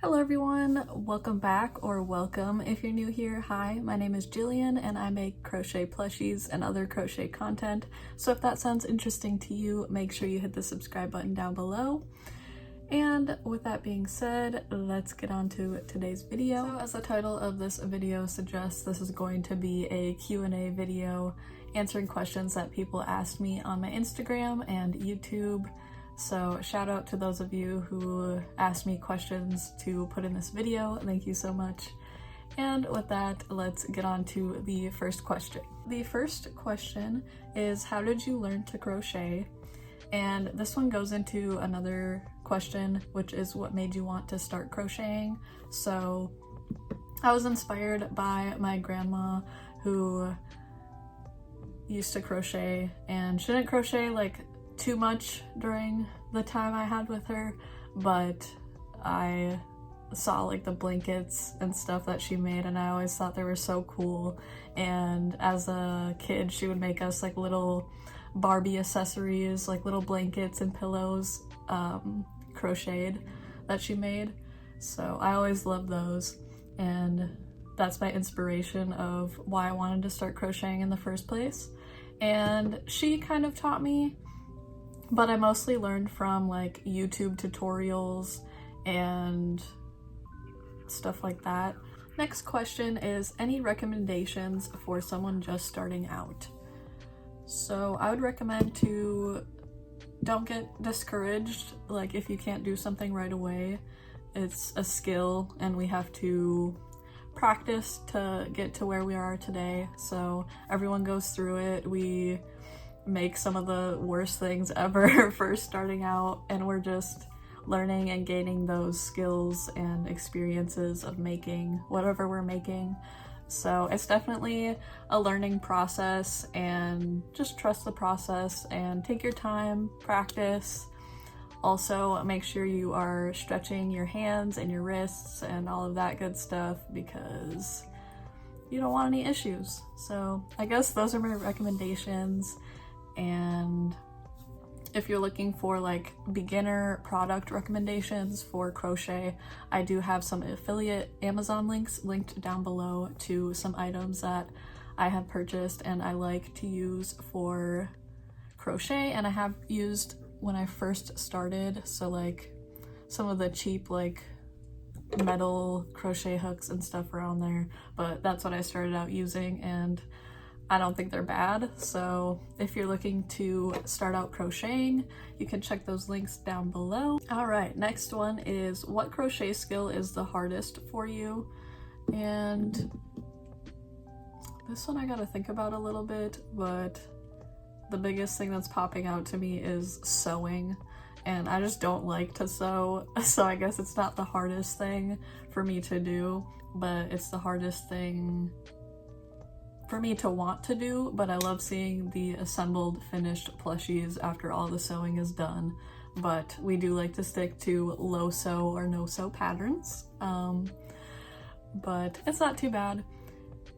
Hello everyone, welcome back, or welcome if you're new here. Hi, my name is Jillian and I make crochet plushies and other crochet content. So if that sounds interesting to you, make sure you hit the subscribe button down below. And with that being said, let's get on to today's video. So as the title of this video suggests, this is going to be a Q&A video answering questions that people asked me on my Instagram and YouTube. So shout out to those of you who asked me questions to put in this video. Thank you so much. And with that, let's get on to the first question. The first question is, how did you learn to crochet? And this one goes into another question, which is what made you want to start crocheting. So I was inspired by my grandma, who used to crochet, and she didn't crochet like too much during the time I had with her, but I saw like the blankets and stuff that she made and I always thought they were so cool. And as a kid, she would make us like little Barbie accessories, like little blankets and pillows, crocheted, that she made. So I always loved those, and that's my inspiration of why I wanted to start crocheting in the first place. And she kind of taught me, but I mostly learned from like YouTube tutorials and stuff like that. Next question is, any recommendations for someone just starting out? So I would recommend to don't get discouraged. Like, if you can't do something right away, it's a skill and we have to practice to get to where we are today. So everyone goes through it. We make some of the worst things ever first starting out, and we're just learning and gaining those skills and experiences of making whatever we're making. So it's definitely a learning process, and just trust the process and take your time, practice. Also, make sure you are stretching your hands and your wrists and all of that good stuff, because you don't want any issues. So I guess those are my recommendations. And if you're looking for like beginner product recommendations for crochet, I do have some affiliate Amazon links linked down below to some items that I have purchased and I like to use for crochet, and I have used when I first started. So like some of the cheap like metal crochet hooks and stuff around there, but that's what I started out using, and I don't think they're bad. So if you're looking to start out crocheting, you can check those links down below. All right, next one is, what crochet skill is the hardest for you? And this one I gotta think about a little bit, but the biggest thing that's popping out to me is sewing, and I just don't like to sew, so I guess it's not the hardest thing for me to do, but it's the hardest thing for me to want to do. But I love seeing the assembled finished plushies after all the sewing is done. But we do like to stick to low sew or no sew patterns, but it's not too bad.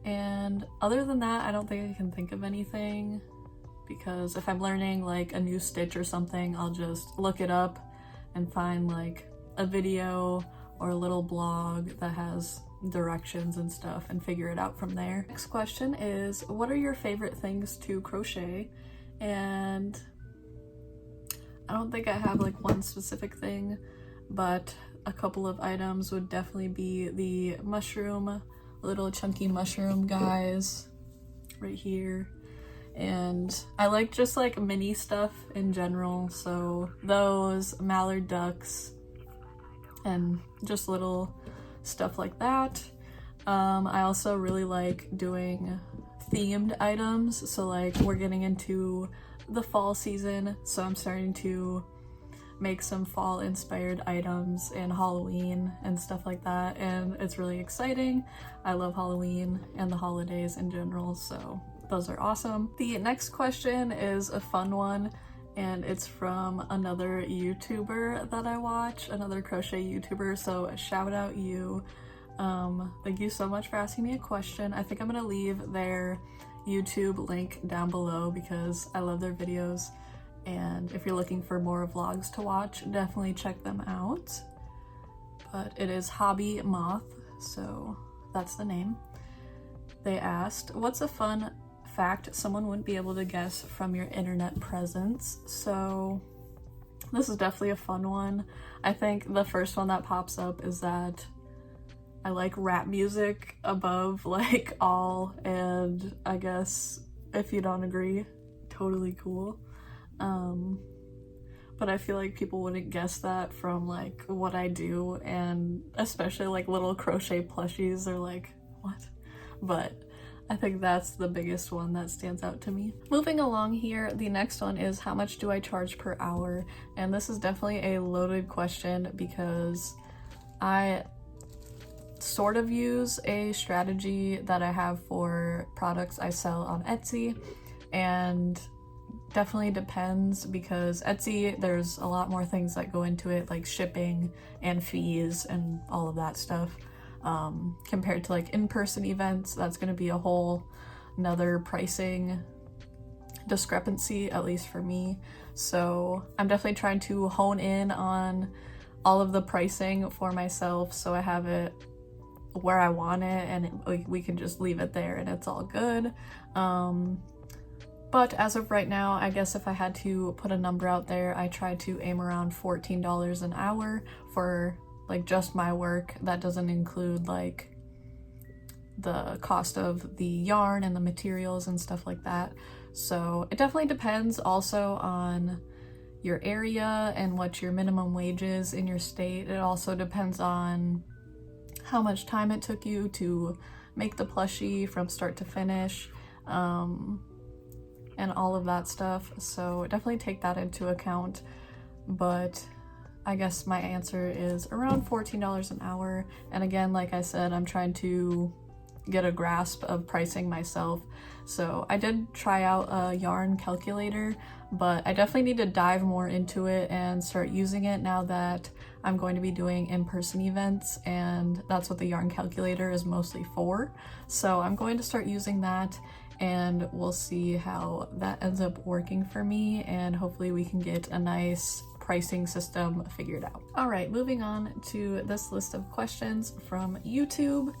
And other than that, I don't think I can think of anything, because if I'm learning like a new stitch or something, I'll just look it up and find like a video or a little blog that has directions and stuff and figure it out from there. Next question is, what are your favorite things to crochet? And I don't think I have like one specific thing, but a couple of items would definitely be the mushroom, little chunky mushroom guys right here. And I like just like mini stuff in general, so those, mallard ducks, and just little stuff like that. I also really like doing themed items, so like we're getting into the fall season, so I'm starting to make some fall inspired items and Halloween and stuff like that, and it's really exciting. I love Halloween and the holidays in general, so those are awesome. The next question is a fun one, and it's from another YouTuber that I watch, another crochet YouTuber, so shout out you. Thank you so much for asking me a question. I think I'm gonna leave their YouTube link down below because I love their videos, and if you're looking for more vlogs to watch, definitely check them out. but it is Hobby Moth, so that's the name. They asked, what's a fun fact someone wouldn't be able to guess from your internet presence? So this is definitely a fun one. I think the first one that pops up is that I like rap music above like all, and I guess if you don't agree, totally cool. But I feel like people wouldn't guess that from like what I do, and especially like little crochet plushies, they're like, what? But I think that's the biggest one that stands out to me. Moving along here, the next one is how much do I charge per hour? And this is definitely a loaded question because I sort of use a strategy that I have for products I sell on Etsy, and definitely depends because Etsy, there's a lot more things that go into it, like shipping and fees and all of that stuff. Compared to like in-person events, that's going to be a whole another pricing discrepancy, at least for me. So I'm definitely trying to hone in on all of the pricing for myself so I have it where I want it, and we can just leave it there and it's all good. But as of right now, I guess if I had to put a number out there, I try to aim around $14 an hour for like just my work. That doesn't include like the cost of the yarn and the materials and stuff like that. So it definitely depends also on your area and what your minimum wage is in your state. It also depends on how much time it took you to make the plushie from start to finish, and all of that stuff. So definitely take that into account. But I guess my answer is around $14 an hour. And again, like I said, I'm trying to get a grasp of pricing myself. So I did try out a yarn calculator, but I definitely need to dive more into it and start using it now that I'm going to be doing in-person events, and that's what the yarn calculator is mostly for. So I'm going to start using that, and we'll see how that ends up working for me, and hopefully we can get a nice pricing system figured out. All right, moving on to this list of questions from YouTube.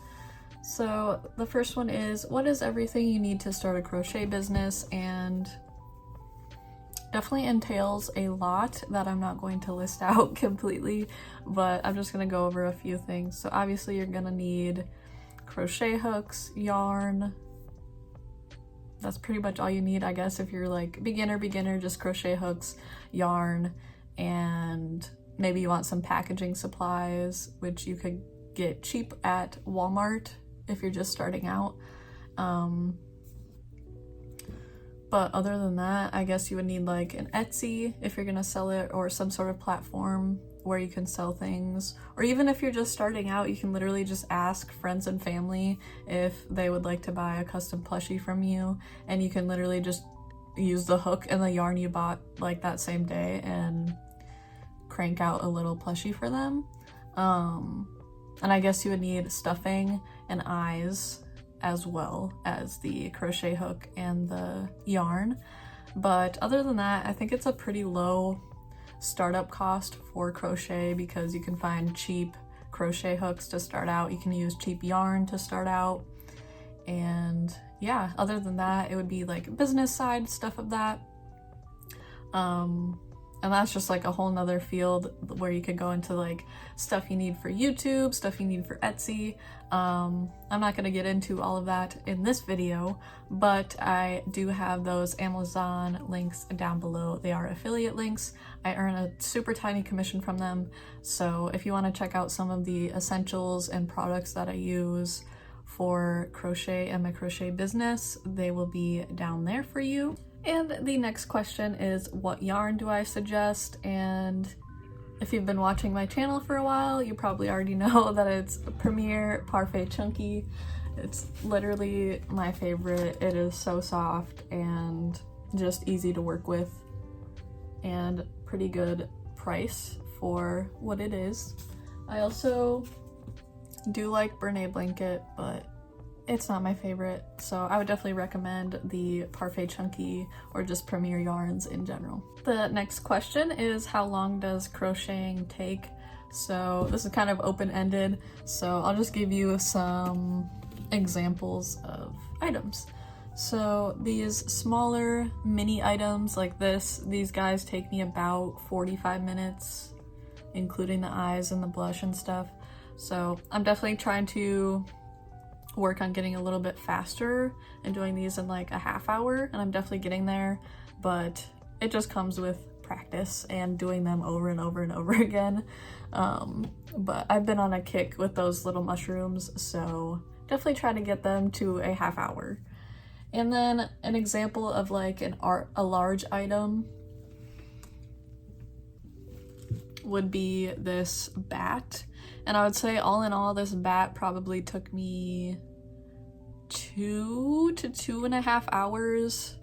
So the first one is, what is everything you need to start a crochet business? And definitely entails a lot that I'm not going to list out completely, but I'm just going to go over a few things. So obviously you're going to need crochet hooks, yarn. That's pretty much all you need, I guess, if you're like beginner, just crochet hooks, yarn, and maybe you want some packaging supplies, which you could get cheap at Walmart if you're just starting out. But other than that, I guess you would need like an Etsy if you're gonna sell it, or some sort of platform where you can sell things. Or even if you're just starting out, you can literally just ask friends and family if they would like to buy a custom plushie from you, and you can literally just use the hook and the yarn you bought like that same day and crank out a little plushie for them. And I guess you would need stuffing and eyes as well as the crochet hook and the yarn. But other than that, I think it's a pretty low startup cost for crochet because you can find cheap crochet hooks to start out. You can use cheap yarn to start out. And yeah, other than that, it would be like business side stuff of that. And that's just like a whole nother field where you could go into like stuff you need for YouTube, stuff you need for Etsy. I'm not going to get into all of that in this video, but I do have those Amazon links down below. They are affiliate links. I earn a super tiny commission from them. So if you want to check out some of the essentials and products that I use for crochet and my crochet business, they will be down there for you. And the next question is, what yarn do I suggest? And if you've been watching my channel for a while, you probably already know that it's Premier Parfait Chunky. It's literally my favorite. It is so soft and just easy to work with, and pretty good price for what it is. I also do like Bernay Blanket, but it's not my favorite, so I would definitely recommend the Parfait Chunky or just Premier yarns in general. The next question is, how long does crocheting take? So this is kind of open-ended, so I'll just give you some examples of items. So these smaller mini items like this, these guys take me about 45 minutes, including the eyes and the blush and stuff. So I'm definitely trying to work on getting a little bit faster and doing these in like a half hour, and I'm definitely getting there, but it just comes with practice and doing them over and over and over again. But I've been on a kick with those little mushrooms, so definitely try to get them to a half hour. And then an example of like a large item would be this bat. And I would say all in all, this bat probably took me 2 to 2.5 hours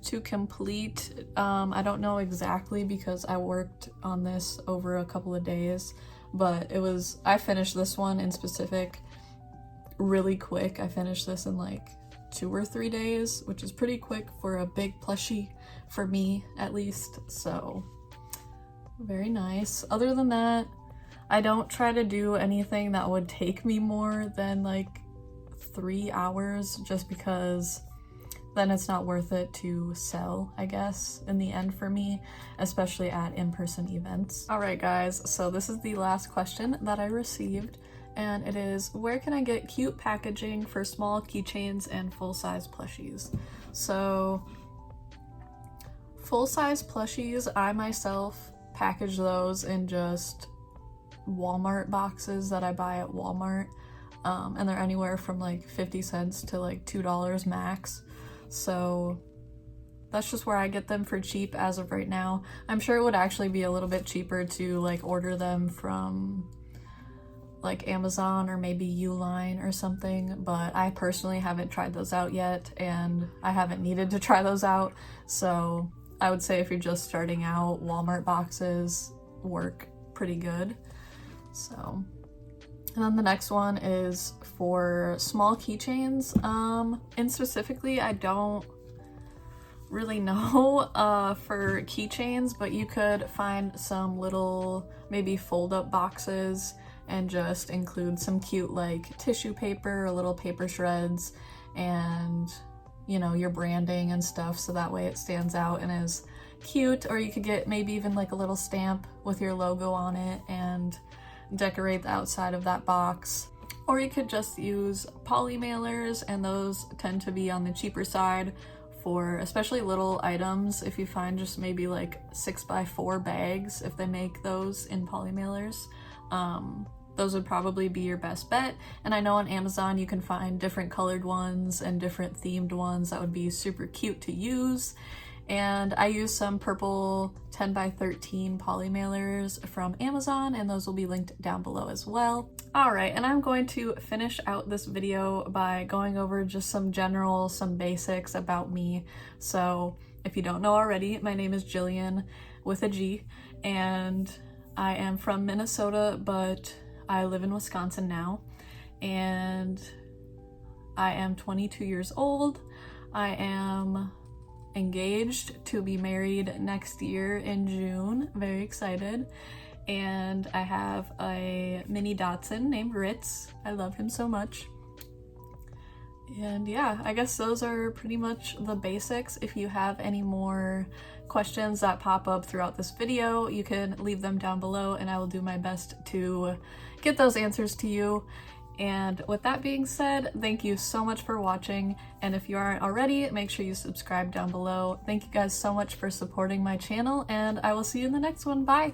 to complete. I don't know exactly because I worked on this over a couple of days, but I finished this one in specific really quick. I finished this in like 2 or 3 days, which is pretty quick for a big plushie, for me at least, so very nice. Other than that, I don't try to do anything that would take me more than like 3 hours, just because then it's not worth it to sell, I guess, in the end for me, especially at in-person events. All right, guys, so this is the last question that I received, and it is, where can I get cute packaging for small keychains and full-size plushies? So full-size plushies, I myself package those in just Walmart boxes that I buy at Walmart, and they're anywhere from like 50 cents to like $2 max. So that's just where I get them for cheap as of right now. I'm sure it would actually be a little bit cheaper to like order them from like Amazon or maybe Uline or something, but I personally haven't tried those out yet, and I haven't needed to try those out. So I would say if you're just starting out, Walmart boxes work pretty good. So, and then the next one is for small keychains. And specifically, I don't really know for keychains, but you could find some little maybe fold-up boxes and just include some cute like tissue paper or little paper shreds and, you know, your branding and stuff, so that way it stands out and is cute. Or you could get maybe even like a little stamp with your logo on it and decorate the outside of that box. Or you could just use poly mailers, and those tend to be on the cheaper side for especially little items. If you find just maybe like 6x4 bags, if they make those in poly mailers, those would probably be your best bet. And I know on Amazon you can find different colored ones and different themed ones that would be super cute to use. And I use some purple 10x13 poly mailers from Amazon, and those will be linked down below as well. All right, and I'm going to finish out this video by going over just some basics about me. So if you don't know already, my name is Jillian with a G, and I am from Minnesota, but I live in Wisconsin now, and I am 22 years old. I am engaged to be married next year in June. Very excited. And I have a mini Dachshund named Ritz. I love him so much. And yeah, I guess those are pretty much the basics. If you have any more questions that pop up throughout this video, you can leave them down below and I will do my best to get those answers to you. And with that being said, thank you so much for watching, and if you aren't already, make sure you subscribe down below. Thank you guys so much for supporting my channel, and I will see you in the next one. Bye!